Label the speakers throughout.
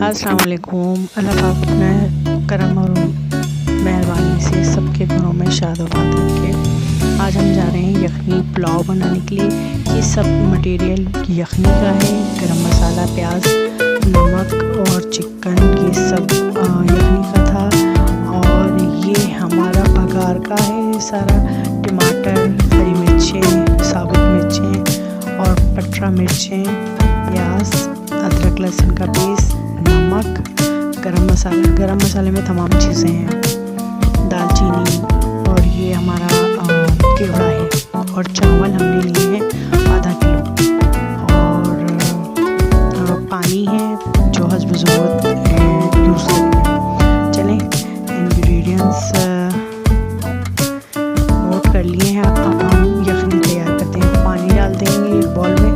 Speaker 1: अस्सलाम वालेकुम। अल्लाह पाक अपने करम और मेहरबानी से सबके घरों में शादोबाद रखे। आज हम जा रहे हैं यखनी पुलाव बनाने के लिए। ये सब मटेरियल यखनी का है। गरम मसाला, प्याज, नमक और चिकन, ये सब यखनी का था। और ये हमारा बघार का है सारा। टमाटर, हरी मिर्चें, साबुत मिर्चें और पटरा मिर्चें, प्याज, अदरक लहसुन का पेस्ट, नमक, गरम मसाला। गरम मसाले में तमाम चीज़ें हैं, दालचीनी, और ये हमारा केवड़ा है। और चावल हमने लिए हैं आधा किलो, और पानी है जो हस्ब ज़रूरत यूज़ करेंगे। चलें, इंग्रेडिएंट्स नोट कर लिए हैं। अब हम यखनी तैयार करते हैं। पानी डाल देंगे एक बॉल में,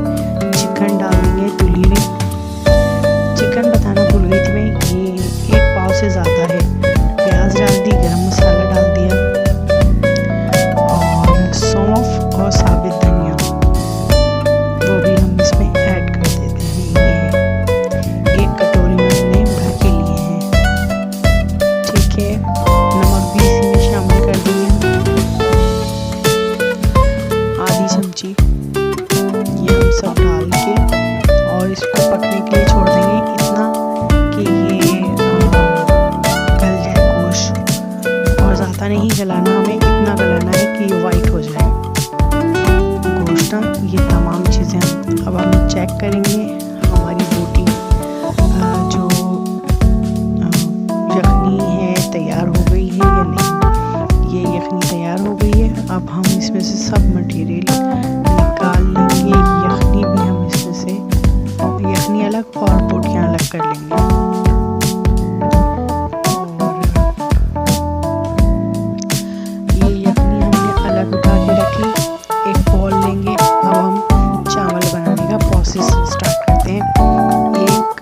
Speaker 1: चिकन डाल देंगे धुली हुई। चिकन बताना भूल गई थी मैं, ये 1 पाव से ज़्यादा है। प्याज डाल दी, गरम मसाला डाल दिया, और सौंफ और साबित धनिया वो भी हम इसमें ऐड कर देते हैं। ये 1 कटोरी में हमने भर के लिए हैं। ठीक है, नमक भी इसी में शामिल कर देंगे, आधी चमची। ये हम सब डाल के और इसको पकने के लिए छोड़ देंगे, इतना कि ये गल जाए गोश्त। और ज़्यादा नहीं गलाना, हमें इतना गलाना है कि ये वाइट हो जाए गोश्त। ये तमाम चीज़ें अब हम चेक करेंगे हमारी बोटी जो यखनी है तैयार हो गई है या नहीं। ये यखनी तैयार हो गई है। अब हम इसमें से सब मटेरियल निकाल लेंगे। यखनी भी हम इसमें से, यखनी अलग और बोटियाँ अलग कर लेंगे। और ये यखनी हमने अलग उठा के रख ली। एक बॉल लेंगे। अब हम चावल बनाने का प्रोसेस स्टार्ट करते हैं। एक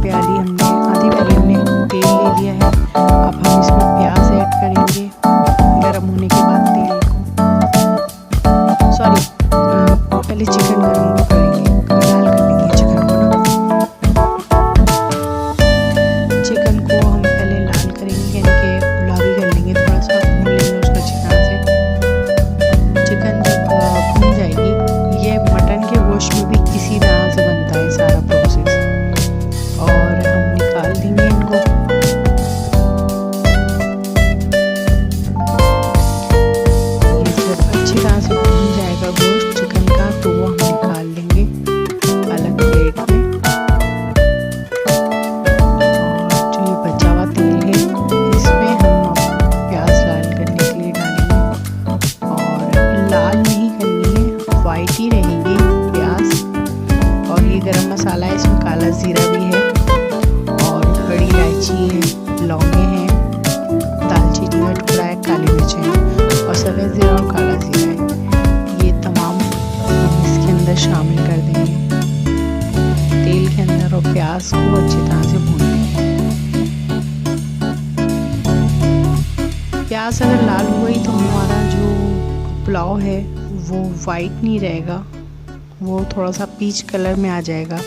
Speaker 1: प्याली हमने, आधी प्याली हमने तेल ले लिया है। अब हम इसमें प्याज ऐड करेंगे। गर्म होने के बाद तेल को, पहले चिकन गर्म करेंगे, लाल कर लेंगे चिकन को ना। चिकन को हम पहले लाल करेंगे, यानी कि गुलाबी कर लेंगे, थोड़ा सा भून लेंगे उसको अच्छी तरह से। चिकन जब भून जाएगी, ये मटन के गोश्त में भी इसी तरह से बनता है सारा प्रोसेस। और हम निकाल देंगे इनको। ये जब अच्छी तरह से भून जाएगा गोश्त चिकन का, तो वो हम निकाल लेंगे अलग प्लेट में। और जो ये बचा हुआ तेल है, इसमें हम प्याज लाल करने के लिए डालेंगे। और लाल नहीं करनी है, वाइट ही रहेगी प्याज। और ये गरम मसाला है, इसमें काला ज़ीरा भी है, और बड़ी इलायची है, लौंगे हैं, दालचीनी का टुकड़ा है, काली मिर्च है, और सफ़ेद ज़ीरा और काला ज़ीरा है। ये तमाम हम इसके अंदर शामिल कर देंगे तेल के अंदर, और प्याज को अच्छी तरह से भून लेंगे। प्याज अगर लाल हो गई तो हमारा जो पुलाव है वो वाइट नहीं रहेगा, वो थोड़ा सा पीच कलर में आ जाएगा।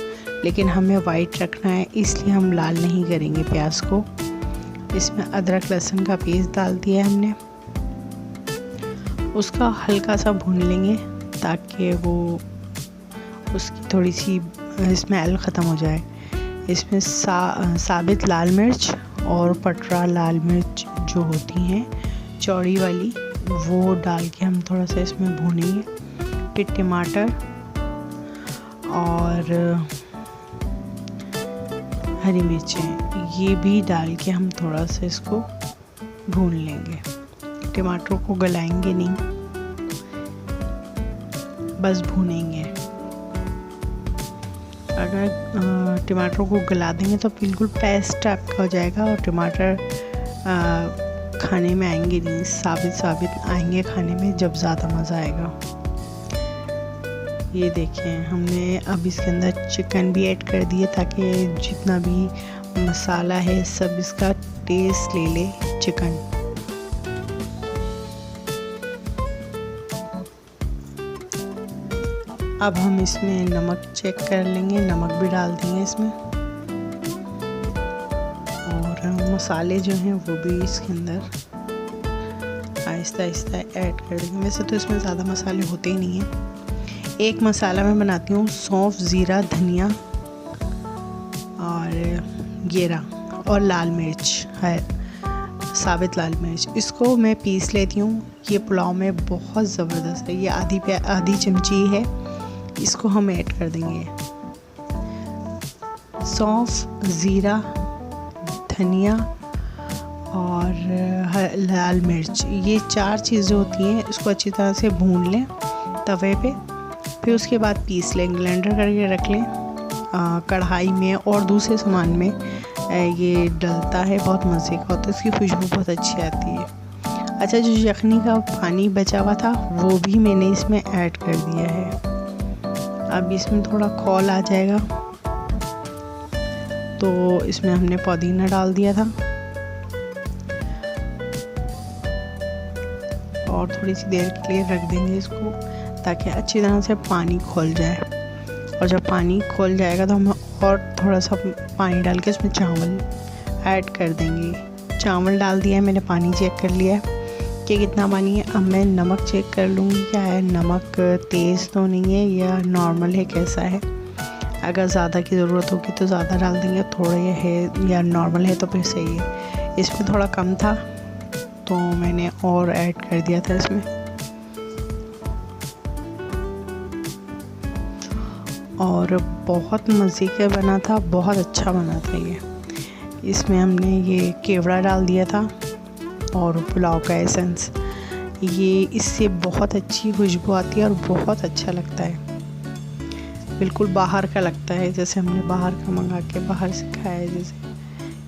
Speaker 1: लेकिन हमें वाइट रखना है, इसलिए हम लाल नहीं करेंगे प्याज को। इसमें अदरक लहसुन का पेस्ट डाल दिया है हमने, उसका हल्का सा भून लेंगे ताकि वो उसकी थोड़ी सी स्मेल ख़त्म हो जाए। इसमें साबित लाल मिर्च और पटरा लाल मिर्च जो होती हैं चौड़ी वाली, वो डाल के हम थोड़ा सा इसमें भूनेंगे। फिर टमाटर और हरी मिर्चें, ये भी डाल के हम थोड़ा सा इसको भून लेंगे। टमाटरों को गलाएंगे नहीं, बस भूनेंगे। अगर टमाटरों को गला देंगे तो बिल्कुल पेस्ट टाइप का हो जाएगा, और टमाटर खाने में आएंगे नहीं, साबित आएंगे खाने में, जब ज़्यादा मज़ा आएगा। ये देखें, हमने अब इसके अंदर चिकन भी ऐड कर दिए ताकि जितना भी मसाला है सब इसका टेस्ट ले ले चिकन। अब हम इसमें नमक चेक कर लेंगे, नमक भी डाल देंगे इसमें। और मसाले जो हैं वो भी इसके अंदर आहिस्ता आहिस्ता ऐड कर देंगे। वैसे तो इसमें ज़्यादा मसाले होते ही नहीं हैं। एक मसाला मैं बनाती हूँ सौंफ, ज़ीरा, धनिया और जीरा और लाल मिर्च है, साबित लाल मिर्च। इसको मैं पीस लेती हूँ। ये पुलाव में बहुत ज़बरदस्त है। ये आधी चमची है, इसको हम ऐड कर देंगे। सौंफ, ज़ीरा, धनिया और लाल मिर्च, ये 4 चीज़ें होती हैं। इसको अच्छी तरह से भून लें तवे पे, फिर उसके बाद पीस लें, ब्लेंडर करके रख लें कढ़ाई में और दूसरे सामान में। ये डलता है, बहुत मज़े का होता है, इसकी खुशबू बहुत अच्छी आती है। अच्छा, जो यखनी का पानी बचा हुआ था वो भी मैंने इसमें ऐड कर दिया है। अब इसमें थोड़ा खौल आ जाएगा तो इसमें हमने पुदीना डाल दिया था और थोड़ी सी देर के लिए रख देंगे इसको ताकि अच्छी तरह से पानी खोल जाए। और जब पानी खोल जाएगा तो हम और थोड़ा सा पानी डाल के इसमें चावल ऐड कर देंगे। चावल डाल दिया है मैंने, पानी चेक कर लिया है कि कितना पानी है। अब मैं नमक चेक कर लूँगी क्या है, नमक तेज़ तो नहीं है या नॉर्मल है, कैसा है। अगर ज़्यादा की ज़रूरत होगी तो ज़्यादा डाल देंगे, थोड़ा ये है या नॉर्मल है तो फिर सही है। इसमें थोड़ा कम था तो मैंने और ऐड कर दिया था इसमें। और बहुत मज़े का बना था, बहुत अच्छा बना था ये। इसमें हमने ये केवड़ा डाल दिया था और पुलाव का एसेंस। ये इससे बहुत अच्छी खुशबू आती है और बहुत अच्छा लगता है। बिल्कुल बाहर का लगता है, जैसे हमने बाहर का मंगा के बाहर से खाया है, जैसे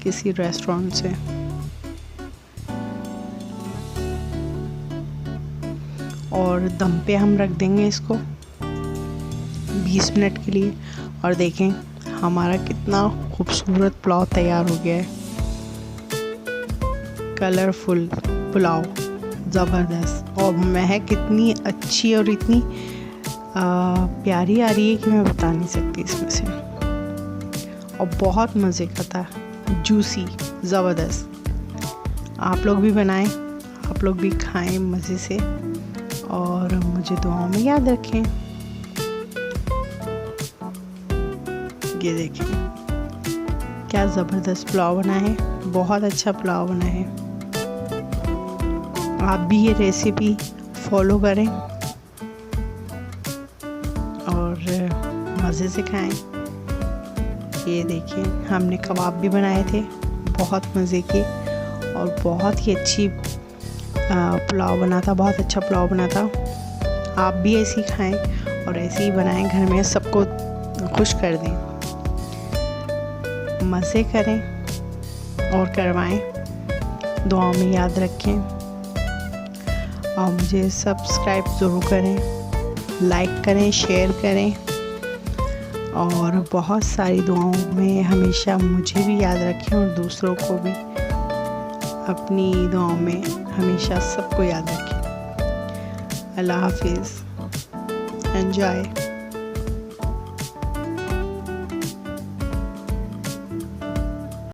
Speaker 1: किसी रेस्टोरेंट से। और दम पे हम रख देंगे इसको 20 मिनट के लिए और देखें हमारा कितना खूबसूरत पुलाव तैयार हो गया है। कलरफुल पुलाव, ज़बरदस्त, और महक कितनी अच्छी और इतनी प्यारी आ रही है कि मैं बता नहीं सकती इसमें से। और बहुत मज़े का था, जूसी, ज़बरदस्त। आप लोग भी बनाएं, आप लोग भी खाएं मज़े से और मुझे दुआओं में याद रखें। ये देखें क्या ज़बरदस्त पुलाव बना है, बहुत अच्छा पुलाव बना है। आप भी ये रेसिपी फॉलो करें और मज़े से खाएं। ये देखिए हमने कबाब भी बनाए थे, बहुत मज़े के, और बहुत ही अच्छी पुलाव बना था, बहुत अच्छा पुलाव बना था। आप भी ऐसे ही खाएं और ऐसे ही बनाएं, घर में सबको खुश कर दें, मज़े करें और करवाएं। दुआओं में याद रखें और मुझे सब्सक्राइब ज़रूर करें, लाइक करें, शेयर करें और बहुत सारी दुआओं में हमेशा मुझे भी याद रखें और दूसरों को भी अपनी दुआओं में हमेशा सबको याद रखें। अल्लाह हाफिज़, एंजॉय।